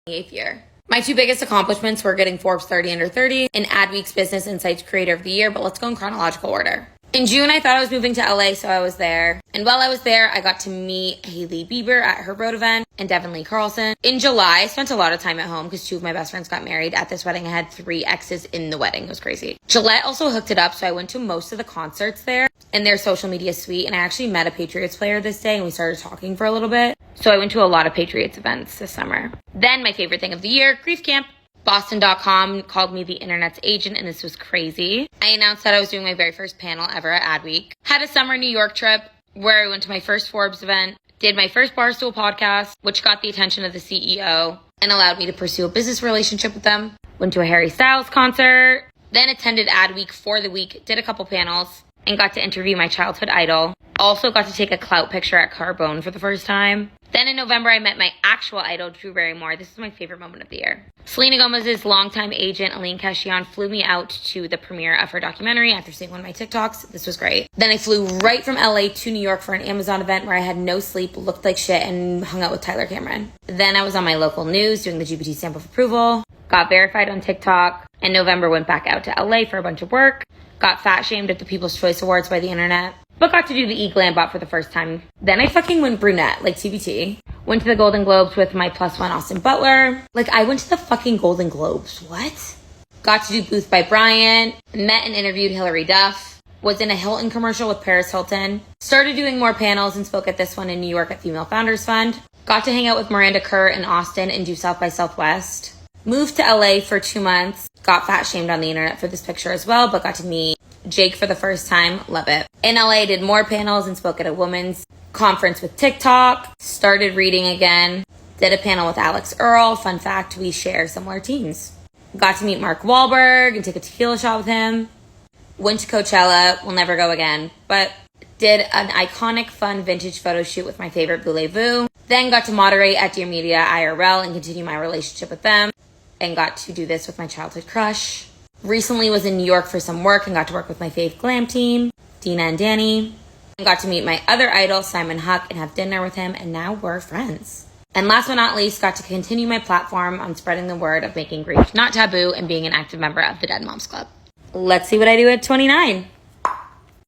8th year. My two biggest accomplishments were getting Forbes 30 Under 30 and Adweek's Business Insights Creator of the Year, but let's go in chronological order. In June, I thought I was moving to LA, so I was there. And while I was there, I got to meet Hailey Bieber at her road event and Devin Lee Carlson. In July, I spent a lot of time at home because two of my best friends got married. At this wedding, I had 3 exes in the wedding. It was crazy. Gillette also hooked it up, so I went to most of the concerts there in their social media suite. And I actually met a Patriots player this day, and we started talking for a little bit. So I went to a lot of Patriots events this summer. Then my favorite thing of the year, Grief Camp. Boston.com called me the internet's agent, and this was crazy. I announced that I was doing my very first panel ever at Adweek. Had a summer New York trip where I went to my first Forbes event, did my first Barstool podcast, which got the attention of the CEO and allowed me to pursue a business relationship with them. Went to a Harry Styles concert, then attended Adweek for the week, did a couple panels, and got to interview my childhood idol. Also got to take a clout picture at Carbone for the first time. Then in November, I met my actual idol, Drew Barrymore. This is my favorite moment of the year. Selena Gomez's longtime agent, Aline Cashion, flew me out to the premiere of her documentary after seeing one of my TikToks. This was great. Then I flew right from LA to New York for an Amazon event where I had no sleep, looked like shit, and hung out with Tyler Cameron. Then I was on my local news doing the GPT stamp of approval, got verified on TikTok. In November, went back out to LA for a bunch of work, got fat shamed at the People's Choice Awards by the internet, but got to do the E-Glam bot for the first time. Then I fucking went brunette, like TBT. Went to the Golden Globes with my +1 Austin Butler. Like, I went to the fucking Golden Globes. What? Got to do Booth by Bryant. Met and interviewed Hillary Duff. Was in a Hilton commercial with Paris Hilton. Started doing more panels and spoke at this one in New York at Female Founders Fund. Got to hang out with Miranda Kerr in Austin and do South by Southwest. Moved to LA for 2 months. Got fat shamed on the internet for this picture as well, but got to meet Jake for the first time. Love it. In LA, did more panels and spoke at a women's conference with TikTok. Started reading again. Did a panel with Alex Earl. Fun fact, we share similar teams. Got to meet Mark Wahlberg and take a tequila shot with him. Went to Coachella. Will never go again. But did an iconic, fun, vintage photo shoot with my favorite Voulez-Vous. Then got to moderate at Dear Media IRL and continue my relationship with them. And got to do this with my childhood crush. Recently was in New York for some work and got to work with my fave glam team, Dina and Danny. And got to meet my other idol, Simon Huck, and have dinner with him, and now we're friends. And last but not least, got to continue my platform on spreading the word of making grief not taboo and being an active member of the Dead Moms Club. Let's see what I do at 29.